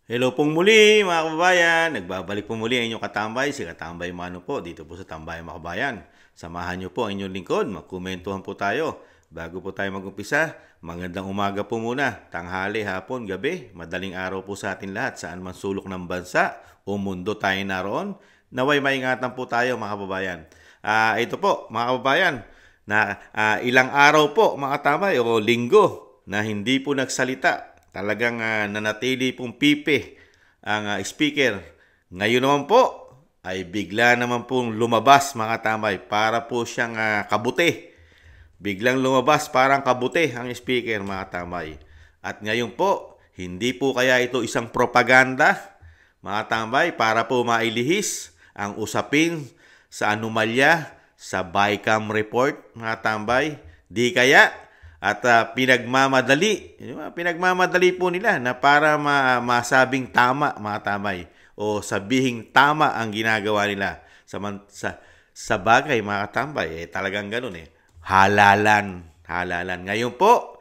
Hello pong muli mga kababayan, nagbabalik po muli ang inyong katambay, si Katambay Mano po dito po sa Tambay mga kababayan. Samahan niyo po ang inyong lingkod, magkomentuhan po tayo. Bago po tayo mag-umpisa, magandang umaga po muna, tanghali, hapon, gabi, madaling araw po sa atin lahat saan man sulok ng bansa o mundo tayo naroon. Naway maingatan po tayo mga kababayan. Ito po mga kababayan, na ilang araw po mga katambay o linggo na hindi po nagsalita. Talagang nanatili pong pipe ang speaker. Ngayon naman po ay bigla naman pong lumabas mga tambay para po siyang kabute. Biglang lumabas parang kabute ang speaker mga tambay. At ngayon po, hindi po kaya ito isang propaganda mga tambay para po mailihis ang usapin sa anomalya sa BICAM report mga tambay. Di kaya at pinagmamadali po nila na para masabing tama mga tamay o sabihing tama ang ginagawa nila sa bagay mga tambay talagang ganun halalan ngayon po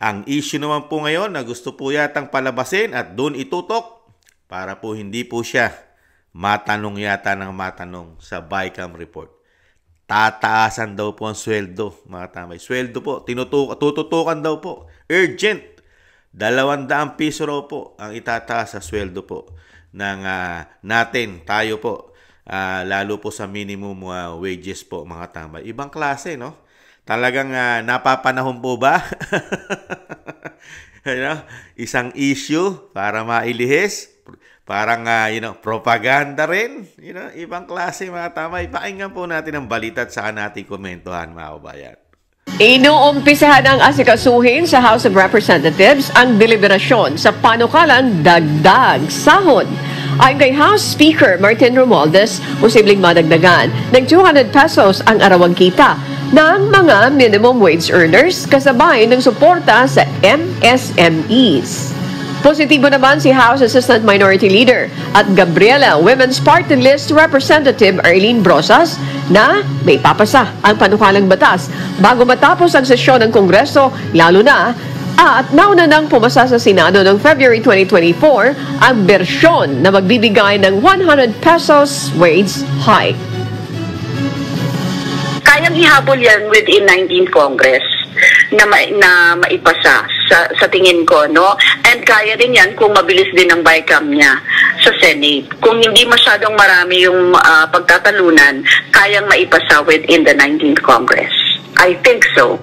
ang issue naman po ngayon na gusto po yatang palabasin at doon itutok para po hindi po siya matanong yata ng matanong sa BICAM report. Tataasan daw po ang sweldo, mga tamay. Sweldo po, tututukan daw po. Urgent. 200 piso raw po ang itataas sa sweldo po ng natin, tayo po. Lalo po sa minimum wages po, mga tamay. Ibang klase, no? Talagang napapanahon po ba? Isang issue para mailihis. Parang, propaganda rin. Ibang klase mga tamay. Pakinggan po natin ang balita at saka natin komentuhan mga kabayan. Inuumpisahan ang asikasuhin sa House of Representatives ang deliberasyon sa panukalang dagdag sahod. Ayon kay House Speaker Martin Romualdez, posibleng madagdagan ng 200 pesos ang arawang kita ng mga minimum wage earners kasabay ng suporta sa MSMEs. Positibo naman si House Assistant Minority Leader at Gabriela Women's Party List Representative Arlene Brosas na may papasa ang panukalang batas bago matapos ang sesyon ng Kongreso, lalo na at nauna nang pumasa sa Senado noong February 2024 ang bersyon na magbibigay ng 100 pesos wage hike. Kayang ihabol yan within 19th Congress na maipasa sa tingin ko, no? And kaya din yan kung mabilis din ang BICAM niya sa Senate. Kung hindi masyadong marami yung pagtatalunan, kayang maipasa within the 19th Congress. I think so.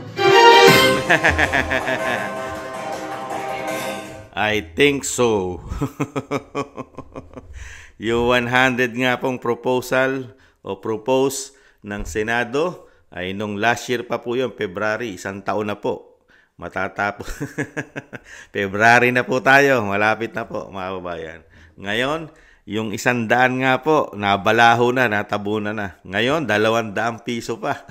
I think so. Yung 100 nga pong proposal o propose ng Senado ay nung last year pa po yun, February, isang taon na po. Matatapos. February na po tayo, malapit na po mga kababayan. Ngayon, yung 100 nga po, nabalaho na, natabunan na. Ngayon, 200 piso pa.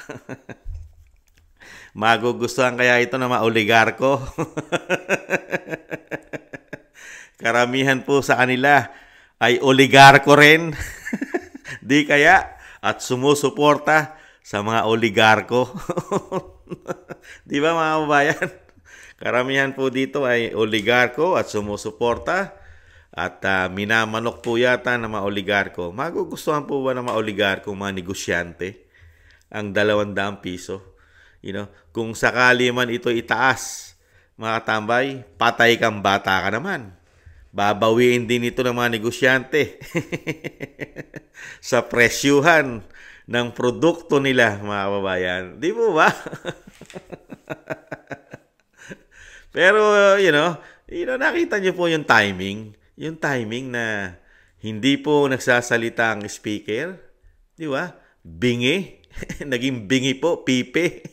Magugustuhan kaya ito ng mga oligarko? Karamihan po sa kanila ay oligarko rin. Di kaya? At sumusuporta sa mga oligarko. Di ba mga kababayan? Karamihan po dito ay oligarko at sumusuporta at minamanok po yata ng mga oligarko. Magugustuhan po ba ng mga oligarko, mga negosyante, ang 200 piso? Kung sakali man ito itaas, mga tambay, patay kang bata ka naman. Babawiin din ito ng mga negosyante sa presyuhan ng produkto nila, mga kababayan. Di po ba? Pero, nakita niyo po yung timing. Yung timing na hindi po nagsasalita ang speaker. Di ba? Bingi. Naging bingi po, pipe.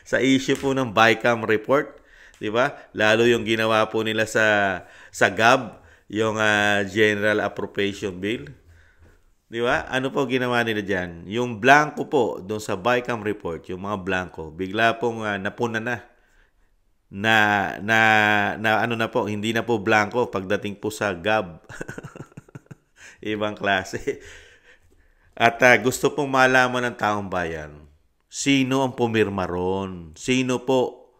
Sa issue po ng BICAM report. Di ba? Lalo yung ginawa po nila sa GAB, yung General Appropriation Bill. Di ba? Ano po ginawa nila dyan? Yung blanco po, doon sa BICAM report, yung mga blanco, bigla pong napuna na. Ano na po, hindi na po blanco pagdating po sa GAB. Ibang klase. At gusto pong malaman ng taong bayan, sino ang pumirma ron? Sino po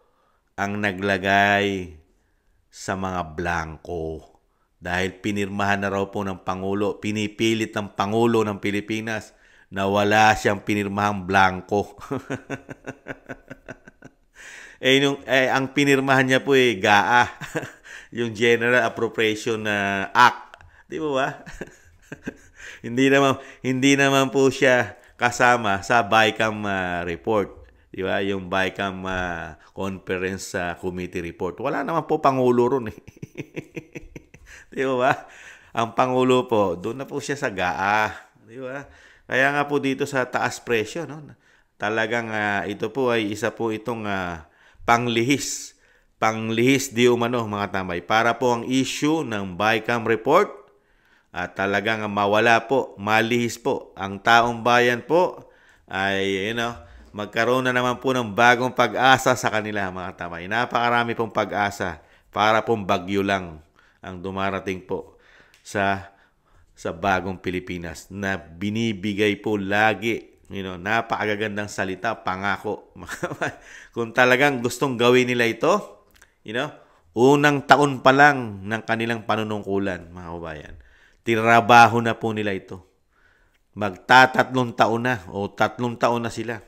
ang naglagay sa mga blanco? dahil pinirmahan na raw po ng Pangulo, pinipilit ng Pangulo ng Pilipinas na wala siyang pinirmahang blanco. Ang pinirmahan niya po GAA, yung General Appropriation Act. Di ba? hindi naman po siya kasama sa BICAM report. Di ba? Yung BICAM Conference Committee report. Wala naman po Pangulo ron eh. Di ba? Ang Pangulo po, doon na po siya sa GAA. Di ba? Kaya nga po dito sa taas presyo, no? Talagang ito po ay isa po itong panglihis di umano mga tambay. Para po ang issue ng BICAM report at talagang mawala po, malihis po. Ang taong bayan po ay, magkaroon na naman po ng bagong pag-asa sa kanila mga tambay. Napakarami pong pag-asa para pong bagyo lang ang dumarating po sa bagong Pilipinas na binibigay po lagi. Napakagandang salita, pangako. Kung talagang gustong gawin nila ito, unang taon pa lang ng kanilang panunungkulan, mga kabayan, tirabaho na po nila ito. Magtatatlong taon na o 3 taon na sila.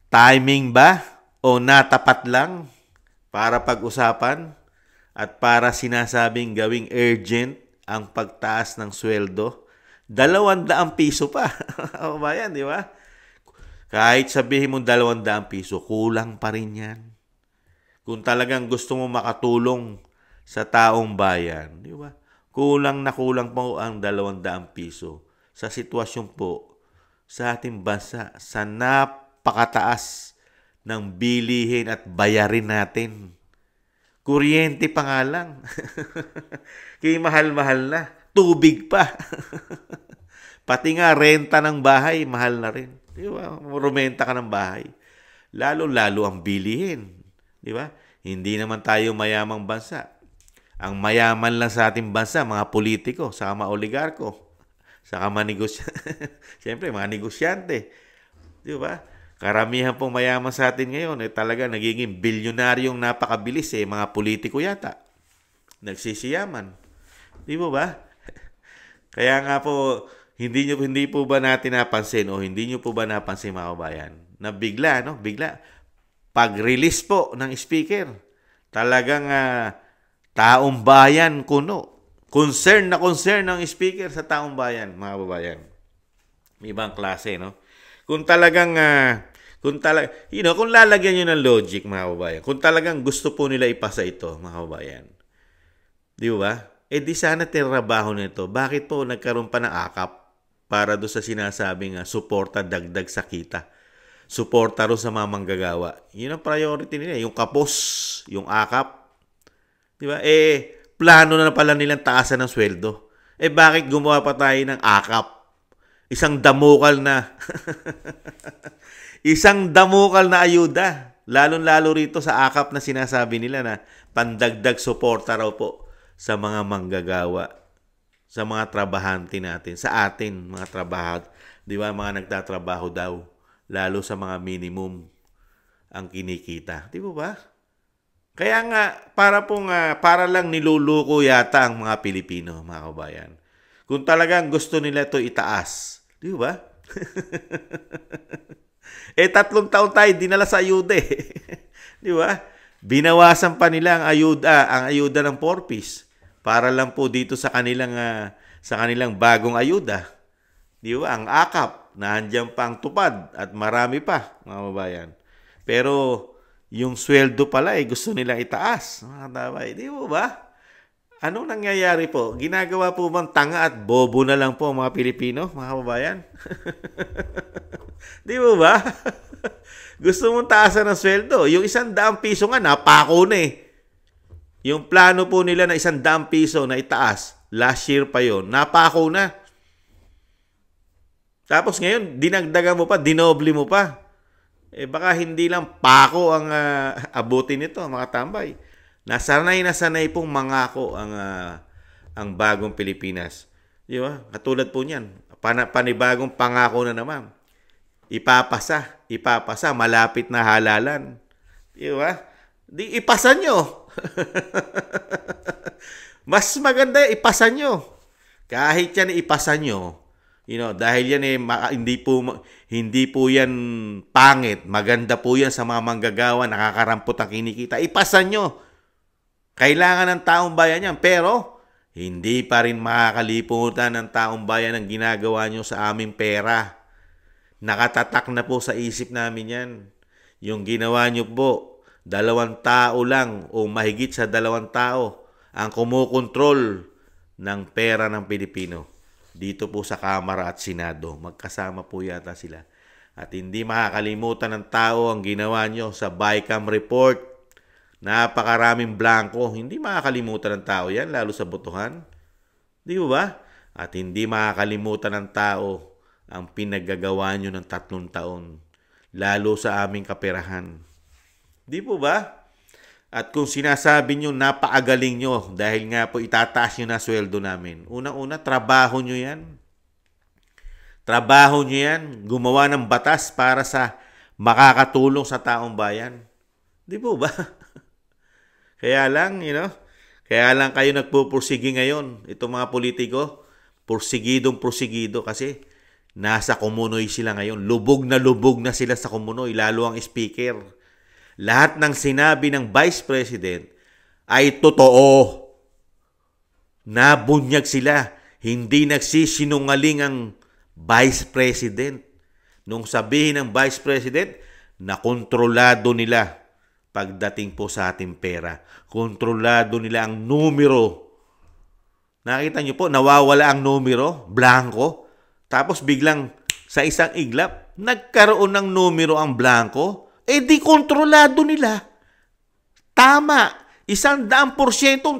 Timing ba o natapat lang para pag-usapan at para sinasabing gawing urgent ang pagtaas ng sweldo? 200 piso pa. Kabayan, di ba? Kahit sabihin mo 200 piso, kulang pa rin yan. Kung talagang gusto mo makatulong sa taong bayan, di ba? Kulang na kulang po ang 200 piso sa sitwasyon po sa ating bansa, sa napakataas ng bilihin at bayarin natin. Kuryente pa nga lang. Kaya mahal-mahal na. Tubig pa. Pati nga renta ng bahay, mahal na rin. Di ba? Rumenta ka ng bahay. Lalo-lalo ang bilihin. Di ba? Hindi naman tayo mayamang bansa. Ang mayaman lang sa ating bansa, mga politiko, saka mga oligarko, saka mga Siyempre, mga negosyante. Di ba? Karamihan pong mayaman sa atin ngayon, talaga nagiging bilyonaryong napakabilis mga politiko yata. Nagsisiyaman. Di ba? Kaya nga po, hindi po ba natin napansin o hindi nyo po ba napansin mga kabayan na bigla, pag-release po ng speaker, talagang taong bayan kuno. Concern na concern ng speaker sa taong bayan, mga kabayan. May ibang klase, no? Kung lalagyan nyo ng logic, mga kabayan, kung talagang gusto po nila ipasa ito, mga kabayan, di ba? Di sana tirabaho nito. Bakit po nagkaroon pa ng akap para doon sa sinasabing suporta dagdag sa kita? Suporta rin sa mga manggagawa. Yun ang priority nila. Yung kapos, yung akap. Di ba? Plano na pala nilang taasan ng sweldo. Bakit gumawa pa tayo ng akap? Isang damukal na ayuda. Lalo-lalo rito sa akap na sinasabi nila na pandagdag suporta raw po sa mga manggagawa, sa mga trabahante natin, sa atin, mga trabahador, di ba, mga nagtatrabaho daw, lalo sa mga minimum ang kinikita. Di ba? Kaya nga, para lang niluluko yata ang mga Pilipino, mga kabayan. Kung talagang gusto nila ito itaas, di ba? 3 taon tayo dinala sa ayuda Di ba? Binawasan pa nila ang ayuda ng 4-piece para lang po dito sa kanilang bagong ayuda. Di ba? Ang akap, nandiyan pa ang tupad at marami pa, mga kababayan. Pero yung sweldo pala gusto nilang itaas, mga kababayan. Di ba? Anong nangyayari po? Ginagawa po bang tanga at bobo na lang po mga Pilipino, mga kababayan? Di ba? Gusto mong taasan ng sweldo. Yung 100 piso nga, napako na Yung plano po nila na 100 piso na itaas, last year pa yon, napako na. Tapos ngayon, dinagdagan mo pa, dinoble mo pa. Baka hindi lang pako ang abutin nito, mga tambay. Nasanay pong mangako ang bagong Pilipinas. Di ba? Katulad po niyan, panibagong pangako na naman. Ipapasa, malapit na halalan. Di ba? Di ipasa nyo. Mas maganda ipasa nyo. Kahit yan ipasa nyo, dahil yan hindi po yan pangit, maganda po yan sa mga manggagawa, nakakarampot ang kinikita. Ipasa nyo. Kailangan ng taong bayan yan, pero hindi pa rin makakalimutan ng taong bayan ang ginagawa nyo sa aming pera. Nakatatak na po sa isip namin yan. Yung ginawa nyo po, 2 tao lang o mahigit sa 2 tao ang kumukontrol ng pera ng Pilipino. Dito po sa Kamara at Senado, magkasama po yata sila. At hindi makakalimutan ng tao ang ginawa nyo sa BICAM report. Napakaraming blanco. Hindi makakalimutan ng tao yan, lalo sa botohan. Di ba? At hindi makakalimutan ng tao ang pinaggagawa nyo ng 3 taon, lalo sa aming kaperahan. Di po ba? At kung sinasabi nyo, napakagaling nyo dahil nga po itataas nyo na sweldo namin. Unang-una, trabaho nyo yan. Trabaho nyo yan. Gumawa ng batas para sa makakatulong sa taong bayan. Di po ba? Kaya lang, kaya lang kayo nagpupursigi ngayon. Itong mga politiko, porsigido kasi nasa kumunoy sila ngayon. Lubog na sila sa kumunoy, lalo ang speaker. Lahat ng sinabi ng Vice President ay totoo. Nabunyag sila. Hindi nagsisinungaling ang Vice President. Nung sabihin ng Vice President, nakontrolado nila pagdating po sa ating pera. Kontrolado nila ang numero. Nakita niyo po, nawawala ang numero, blanco. Tapos biglang sa isang iglap, nagkaroon ng numero ang blanco. Di kontrolado nila. Tama. 100%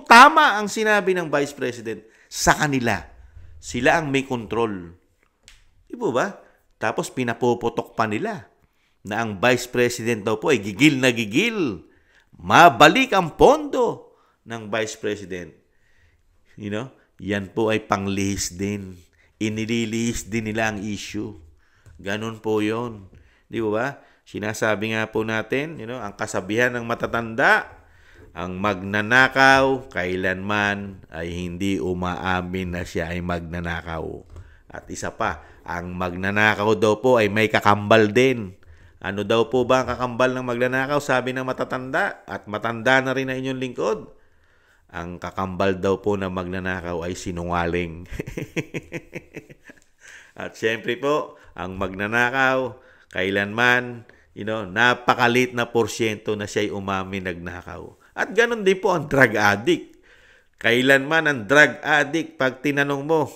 tama ang sinabi ng Vice President sa kanila. Sila ang may control. Di ba? Tapos pinapuputok pa nila na ang Vice President daw po ay gigil na gigil. Mabalik ang pondo ng Vice President. Yan po ay panglihis din. Inililihis din nila ang issue. Ganun po yon. Di ba? Sinasabi nga po natin, ang kasabihan ng matatanda, ang magnanakaw kailanman ay hindi umaamin na siya ay magnanakaw. At isa pa, ang magnanakaw daw po ay may kakambal din. Ano daw po ba ang kakambal ng magnanakaw? Sabi ng matatanda, at matanda na rin na inyong lingkod. Ang kakambal daw po ng magnanakaw ay sinungaling. At syempre po, ang magnanakaw kailanman, napakalit na porsyento na siya'y umamin nagnakaw. At ganun din po ang drug addict. Kailanman ang drug addict, pag tinanong mo,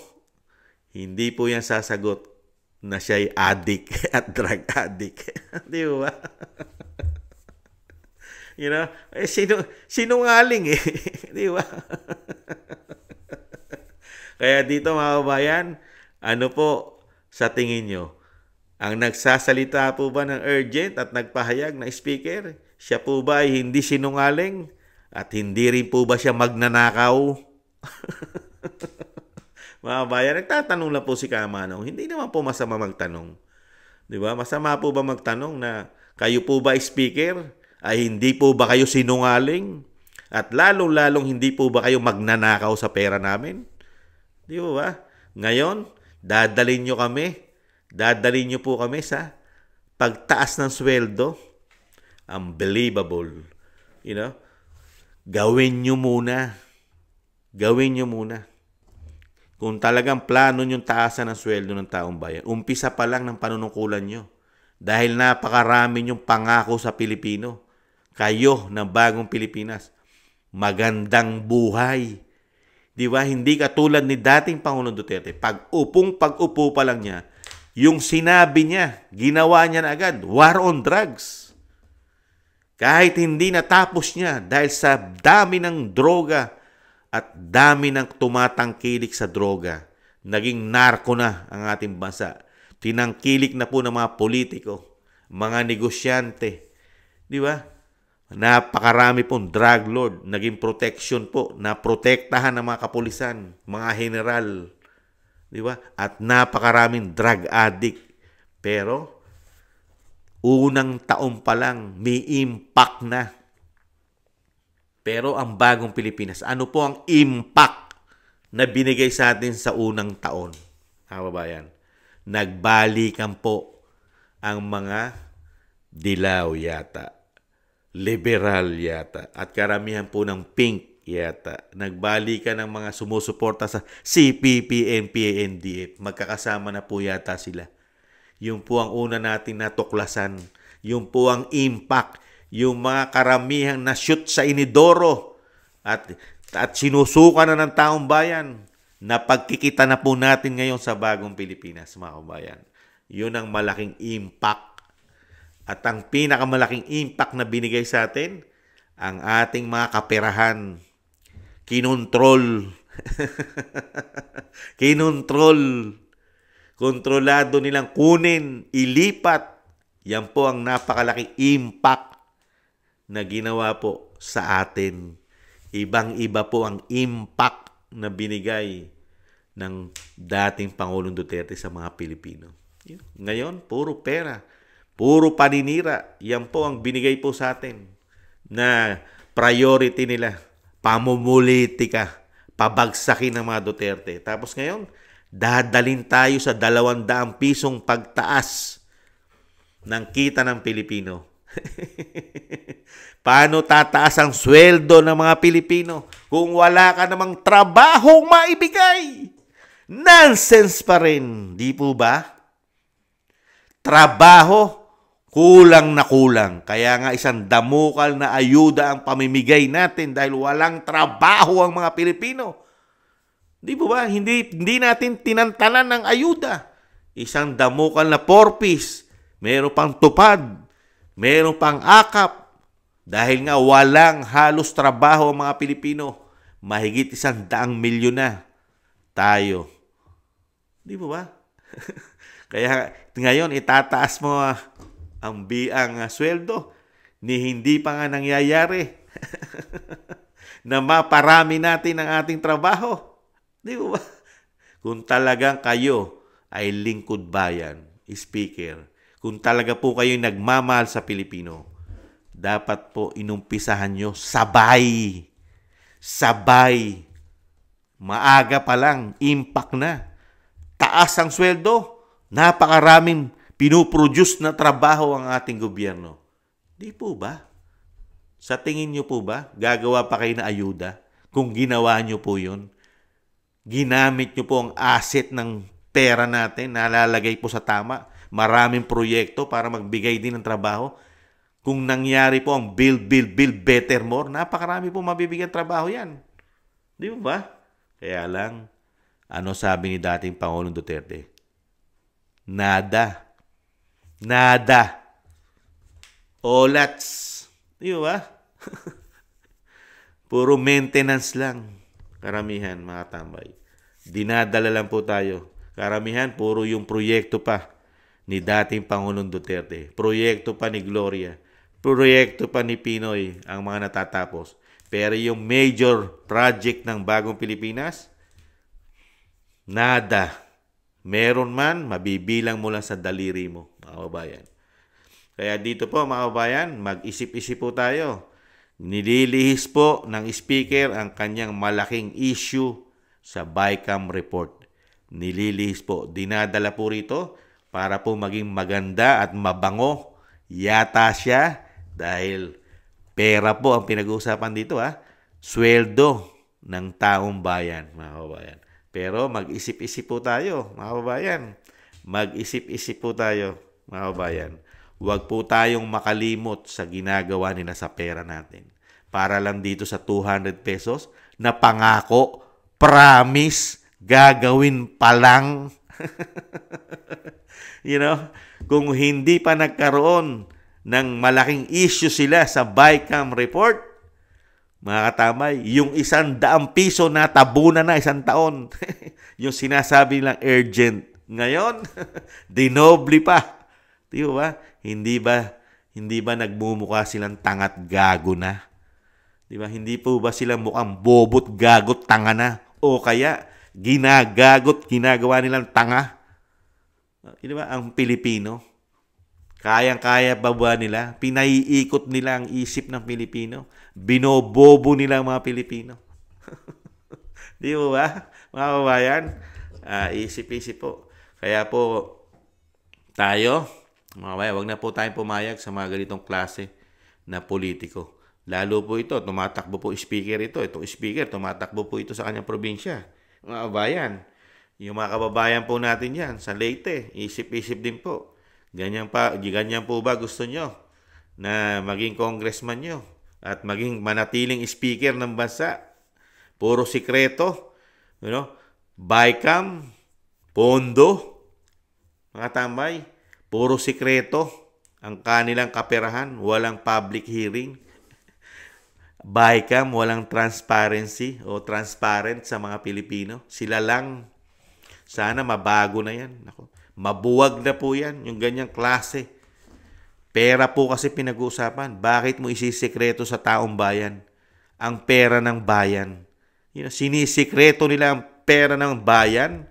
hindi po yan sasagot na siya'y addict at drug addict. Di ba? Sinungaling eh. Di ba? Kaya dito mga kabayan, ano po sa tingin nyo? Ang nagsasalita po ba ng urgent at nagpahayag na speaker, siya po ba ay hindi sinungaling? At hindi rin po ba siya magnanakaw? Mga bayan, nagtatanong lang po si Kamanong. Hindi naman po masama magtanong. Di ba? Masama po ba magtanong na kayo po ba speaker? Ay hindi po ba kayo sinungaling? At lalong-lalong hindi po ba kayo magnanakaw sa pera namin? Di ba? Ngayon, dadalhin nyo po kami sa pagtaas ng sweldo. Unbelievable. Gawin nyo muna. Kung talagang plano nyong taasan ng sweldo ng taong bayan, umpisa pa lang ng panunungkulan nyo. Dahil napakarami nyong pangako sa Pilipino. Kayo ng bagong Pilipinas. Magandang buhay. Di ba? Hindi katulad ni dating Pangulong Duterte. Pag-upo pa lang niya, yung sinabi niya, ginawa niya na agad, war on drugs. Kahit hindi natapos niya dahil sa dami ng droga at dami ng tumatangkilik sa droga, naging narko na ang ating bansa. Tinangkilik na po ng mga politiko, mga negosyante. Di ba? Napakarami pong drug lord, naging protection po, na protektahan ng mga kapulisan, mga general. Di ba? At napakaraming drug addict. Pero, unang taon pa lang, may impact na. Pero ang bagong Pilipinas, ano po ang impact na binigay sa atin sa unang taon? Mga kababayan, nagbalikan po ang mga dilaw yata, liberal yata, at karamihan po ng pink yata. Nagbalikan ng mga sumusuporta sa CPP, NPA, NDF. Magkakasama na po yata sila. Yung po ang una natin natuklasan. Yung po ang impact. Yung mga karamihang na-shoot sa inidoro at sinusuka na ng taong bayan na pagkikita na po natin ngayon sa bagong Pilipinas, mga kabayan. Yun ang malaking impact. At ang pinakamalaking impact na binigay sa atin, ang ating mga kaperahan. Kinontrol. Kinontrol. Kontrolado nilang kunin, ilipat. Yan po ang napakalaking impact na ginawa po sa atin. Ibang-iba po ang impact na binigay ng dating Pangulong Duterte sa mga Pilipino. Ngayon, puro pera, puro paninira. Yan po ang binigay po sa atin na priority nila. Pamumulitika, pabagsakin ng mga Duterte. Tapos ngayon, dadalin tayo sa 200 pisong pagtaas ng kita ng Pilipino. Paano tataas ang sweldo ng mga Pilipino kung wala ka namang trabahong maibigay? Nonsense pa rin, di po ba? Trabaho, kulang na kulang. Kaya nga isang damukal na ayuda ang pamimigay natin dahil walang trabaho ang mga Pilipino. Di po ba? Hindi natin tinantanan ng ayuda. Isang damukal na 4-piece. Meron pang tupad. Meron pang akap. Dahil nga walang halos trabaho ang mga Pilipino. Mahigit 100 milyon na tayo. Di po ba? Kaya ngayon itataas mo ang sweldo ni hindi pa nga nangyayari na maparami natin ang ating trabaho. Di ba? Kung talagang kayo ay lingkod bayan, speaker, kung talaga po kayo nagmamahal sa Pilipino, dapat po inumpisahan nyo sabay. Sabay. Maaga pa lang, impact na. Taas ang sweldo, napakaraming pinuproduce na trabaho ang ating gobyerno. Di po ba? Sa tingin nyo po ba, gagawa pa kayo na ayuda kung ginawa nyo po yun? Ginamit nyo po ang asset ng pera natin, nalalagay po sa tama. Maraming proyekto para magbigay din ng trabaho. Kung nangyari po ang build better more, napakarami po mabibigyan trabaho yan. Di ba? Kaya lang, ano sabi ni dating Pangulong Duterte? Nada. Olats. Di ba? Puro maintenance lang. Karamihan, mga tambay. Dinadala lang po tayo. Karamihan, puro yung proyekto pa ni dating Pangulong Duterte. Proyekto pa ni Gloria. Proyekto pa ni Pinoy ang mga natatapos. Pero yung major project ng bagong Pilipinas, nada. Meron man, mabibilang mo lang sa daliri mo, mga kababayan. Kaya dito po, mga kababayan, mag-isip-isip po tayo. Nililihis po ng speaker ang kanyang malaking issue sa BICAM report. Nililihis po, dinadala po rito para po maging maganda at mabango. Yata siya dahil pera po ang pinag-uusapan dito, sweldo ng taong bayan, mga kababayan. Pero mag-isip-isip po tayo, mga kababayan. Mag-isip-isip po tayo, mga kababayan. Huwag po tayong makalimot sa ginagawa nila sa pera natin. Para lang dito sa 200 pesos na pangako, promise, gagawin pa lang. Kung hindi pa nagkaroon ng malaking issue sila sa BICAM report, mga katamay, yung 100 piso na tabunan na 1 taon. Yung sinasabi nilang urgent. Ngayon, dinoble pa. Di ba? Hindi ba nagmumukha silang tangat gago na? Di ba? Hindi po ba silang mukhang bobot gagot tanga na? O kaya ginagawa nilang tanga? Di ba? Ang Pilipino. Kayang-kaya ba nila? Pinaiikot nila ang isip ng Pilipino. Binobobo nila ang mga Pilipino. Di ba, mga kababayan? Isip-isip po. Kaya po, tayo, mga kababayan, wag na po tayong pumayag sa mga ganitong klase na politiko. Lalo po ito, tumatakbo po speaker ito. Itong speaker, tumatakbo po ito sa kanyang probinsya. Mga kababayan, yung mga kababayan po natin yan, sa Leyte, isip-isip din po. Ganyan po ba gusto nyo na maging congressman nyo at maging manatiling speaker ng bansa? Puro sikreto, BICAM, pondo, mga tambay, puro sikreto ang kanilang kaperahan, walang public hearing. BICAM, walang transparency o transparent sa mga Pilipino. Sila lang. Sana mabago na yan. Mabuwag na po yan, yung ganyang klase. Pera po kasi pinag-uusapan. Bakit mo isisikreto sa taong bayan ang pera ng bayan? Sinisikreto nila ang pera ng bayan.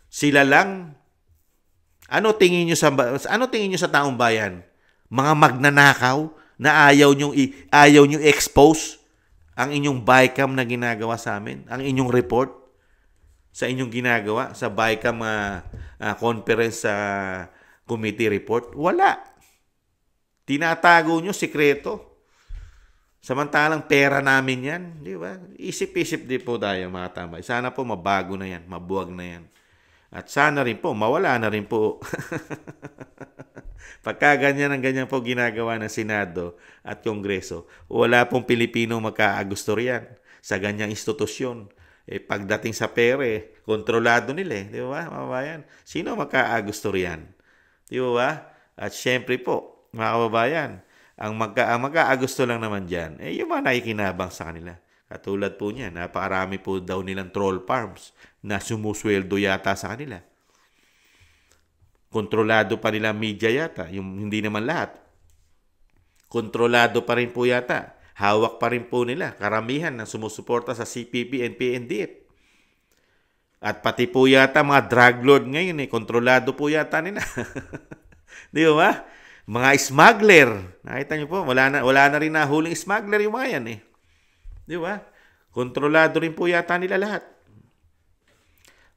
Sila lang. Ano tingin nyo sa taong bayan? Mga magnanakaw na ayaw nyo expose ang inyong BICAM na ginagawa sa amin, ang inyong report sa inyong ginagawa sa BICAM conference committee report. Wala. Tinatago nyo, sikreto. Samantalang pera namin yan. Di ba? Isip-isip din po tayo, mga tambay. Sana po mabago na yan, mabuwag na yan. At sana rin po, mawala na rin po. Pagka ganyan po ginagawa ng Senado at Kongreso, wala pong Pilipino magkaagusto riyan sa ganyang institusyon. Pagdating sa pera, kontrolado nila. Di ba, kababayan? Sino magkaagusto riyan? Di ba? At syempre po, mga kababayan, ang magkaagusto lang naman dyan, yung mga nakikinabang sa kanila. Katulad po niya, napakarami po daw nilang troll farms na sumusweldo yata sa kanila. Kontrolado pa nila media yata, yung hindi naman lahat. Kontrolado pa rin po yata. Hawak pa rin po nila karamihan na sumusuporta sa CPP and PNDF. At pati po yata mga drug lord ngayon, kontrolado po yata nila. Di ba? Mga smuggler. Nakita niyo po, wala na rin nahuling smuggler yung mga yan . Di ba? Kontrolado rin po yata nila lahat.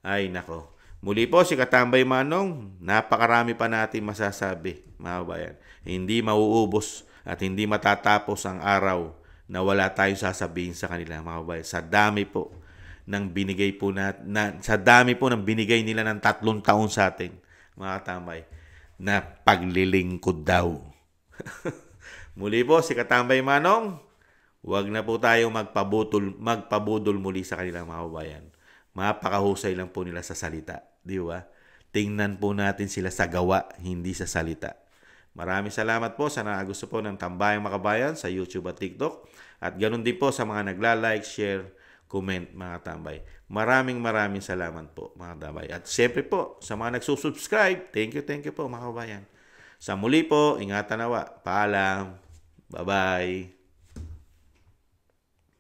Ay, nako. Muli po, si Katambay Manong, napakarami pa natin masasabi, mga kabayan. Hindi mauubos at hindi matatapos ang araw na wala tayong sasabihin sa kanila, mga kabayan. Sa dami po ng binigay nila ng 3 taon sa atin, mga katambay, na paglilingkod daw. Muli po, si Katambay Manong, huwag na po tayong magpabudol muli sa kanilang mga kabayan. Mapakahusay lang po nila sa salita. Di ba? Tingnan po natin sila sa gawa, hindi sa salita. Maraming salamat po sa gusto po ng Tambayang Makabayan sa YouTube at TikTok. At ganun din po sa mga nagla-like, share, comment, mga tambay. Maraming salamat po, mga tambay. At siyempre po, sa mga nagsusubscribe, thank you po, mga kabayan. Sa muli po, ingatan nawa. Paalam. Bye-bye.